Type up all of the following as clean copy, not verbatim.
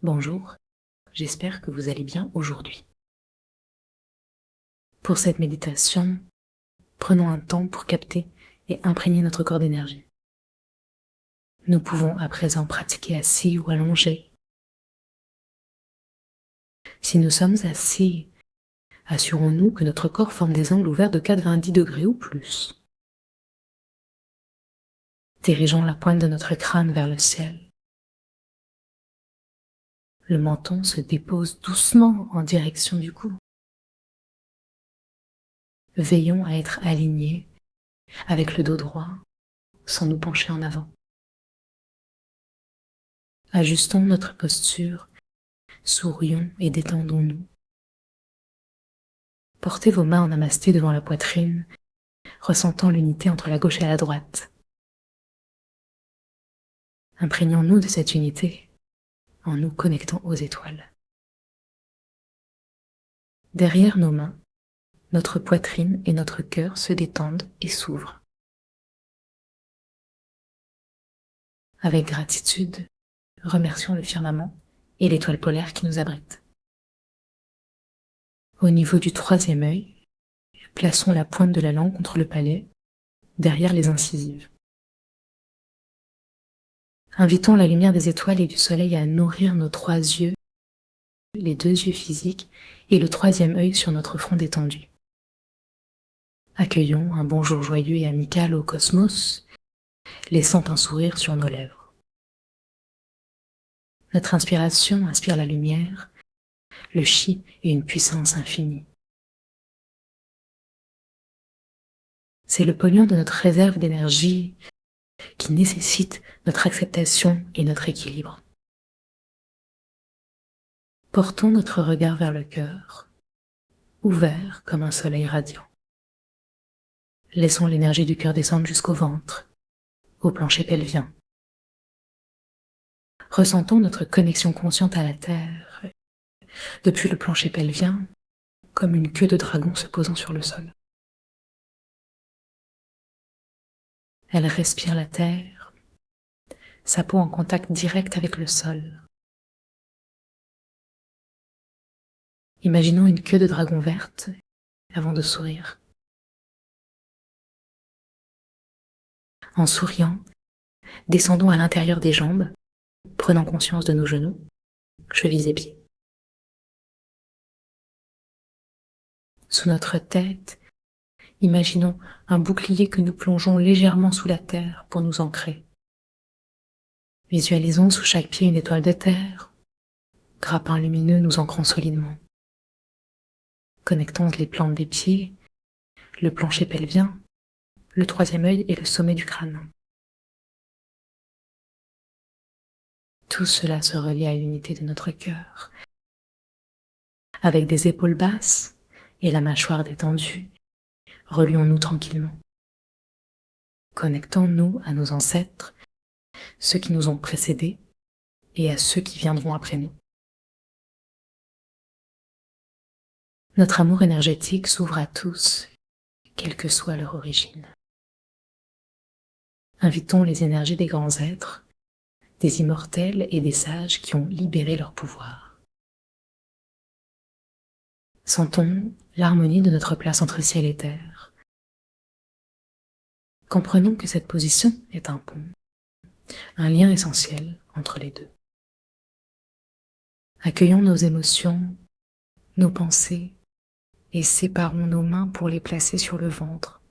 Bonjour, j'espère que vous allez bien aujourd'hui. Pour cette méditation, prenons un temps pour capter et imprégner notre corps d'énergie. Nous pouvons à présent pratiquer assis ou allongés. Si nous sommes assis, assurons-nous que notre corps forme des angles ouverts de 90 degrés ou plus. Dirigeons la pointe de notre crâne vers le ciel. Le menton se dépose doucement en direction du cou. Veillons à être alignés avec le dos droit sans nous pencher en avant. Ajustons notre posture, sourions et détendons-nous. Portez vos mains en namasté devant la poitrine, ressentant l'unité entre la gauche et la droite. Imprégnons-nous de cette unité en nous connectant aux étoiles. Derrière nos mains, notre poitrine et notre cœur se détendent et s'ouvrent. Avec gratitude, remercions le firmament et l'étoile polaire qui nous abrite. Au niveau du troisième œil, plaçons la pointe de la langue contre le palais, derrière les incisives. Invitons la lumière des étoiles et du soleil à nourrir nos trois yeux, les deux yeux physiques et le troisième œil sur notre front détendu. Accueillons un bonjour joyeux et amical au cosmos, laissant un sourire sur nos lèvres. Notre inspiration inspire la lumière, le chi et une puissance infinie. C'est le polluant de notre réserve d'énergie qui nécessite notre acceptation et notre équilibre. Portons notre regard vers le cœur, ouvert comme un soleil radiant. Laissons l'énergie du cœur descendre jusqu'au ventre, au plancher pelvien. Ressentons notre connexion consciente à la terre, depuis le plancher pelvien, comme une queue de dragon se posant sur le sol. Elle respire la terre, sa peau en contact direct avec le sol. Imaginons une queue de dragon verte avant de sourire. En souriant, descendons à l'intérieur des jambes, prenant conscience de nos genoux, chevilles et pieds. Sous notre tête, imaginons un bouclier que nous plongeons légèrement sous la terre pour nous ancrer. Visualisons sous chaque pied une étoile de terre, grappin lumineux nous ancrant solidement. Connectons les plantes des pieds, le plancher pelvien, le troisième œil et le sommet du crâne. Tout cela se relie à l'unité de notre cœur. Avec des épaules basses et la mâchoire détendue, relions-nous tranquillement. Connectons-nous à nos ancêtres, ceux qui nous ont précédés et à ceux qui viendront après nous. Notre amour énergétique s'ouvre à tous, quelle que soit leur origine. Invitons les énergies des grands êtres, des immortels et des sages qui ont libéré leur pouvoir. Sentons l'harmonie de notre place entre ciel et terre. Comprenons que cette position est un pont, un lien essentiel entre les deux. Accueillons nos émotions, nos pensées, et séparons nos mains pour les placer sur le ventre.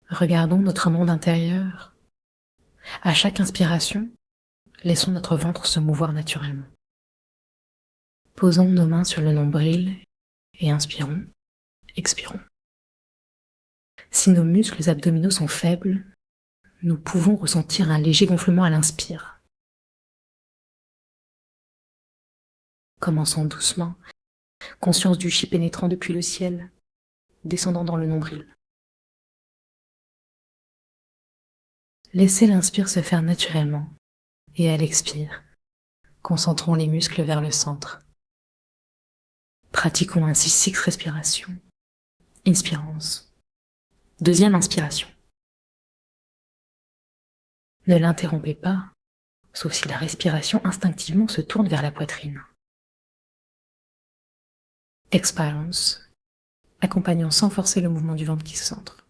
Regardons notre monde intérieur. À chaque inspiration, laissons notre ventre se mouvoir naturellement. Posons nos mains sur le nombril et inspirons, expirons. Si nos muscles abdominaux sont faibles, nous pouvons ressentir un léger gonflement à l'inspire. Commençons doucement, conscience du chi pénétrant depuis le ciel, descendant dans le nombril. Laissez l'inspire se faire naturellement, et à l'expire, concentrons les muscles vers le centre. Pratiquons ainsi 6 respirations. Inspirance. Deuxième inspiration. Ne l'interrompez pas, sauf si la respiration instinctivement se tourne vers la poitrine. Expirons, accompagnant sans forcer le mouvement du ventre qui se centre.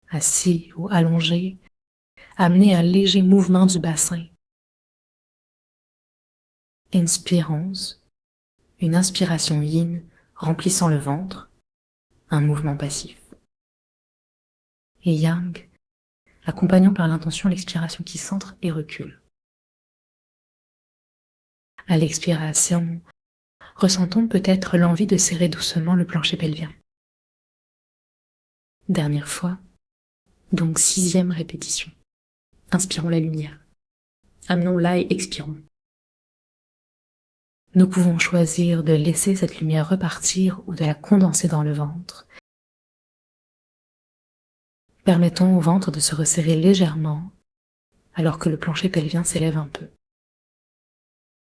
Assis ou allongé, amenez un léger mouvement du bassin. Inspirons, une inspiration yin remplissant le ventre, un mouvement passif. Et yang, accompagnant par l'intention l'expiration qui centre et recule. À l'expiration, ressentons peut-être l'envie de serrer doucement le plancher pelvien. Dernière fois, donc 6e répétition. Inspirons la lumière. Amenons-la et expirons. Nous pouvons choisir de laisser cette lumière repartir ou de la condenser dans le ventre. Permettons au ventre de se resserrer légèrement alors que le plancher pelvien s'élève un peu.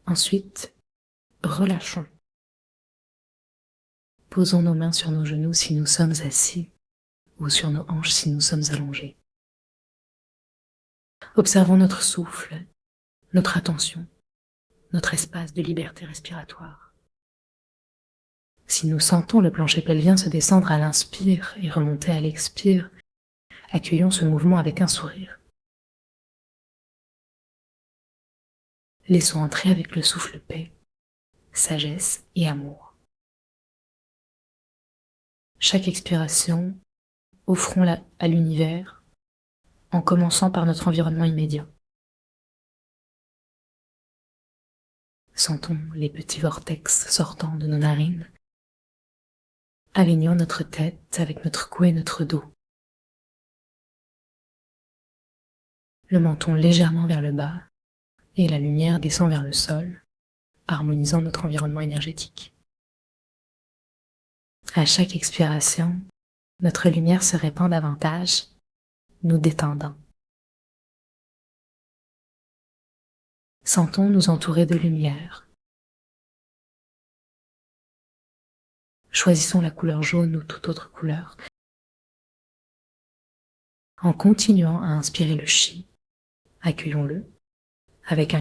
Ensuite, relâchons. Posons nos mains sur nos genoux si nous sommes assis ou sur nos hanches si nous sommes allongés. Observons notre souffle, notre attention, notre espace de liberté respiratoire. Si nous sentons le plancher pelvien se descendre à l'inspire et remonter à l'expire, accueillons ce mouvement avec un sourire. Laissons entrer avec le souffle paix, sagesse et amour. Chaque expiration, offrons-la à l'univers, en commençant par notre environnement immédiat. Sentons les petits vortex sortant de nos narines, alignant notre tête avec notre cou et notre dos. Le menton légèrement vers le bas et la lumière descend vers le sol, harmonisant notre environnement énergétique. À chaque expiration, notre lumière se répand davantage, nous détendant. Sentons nous entourer de lumière. Choisissons la couleur jaune ou toute autre couleur. En continuant à inspirer le chi, accueillons-le avec un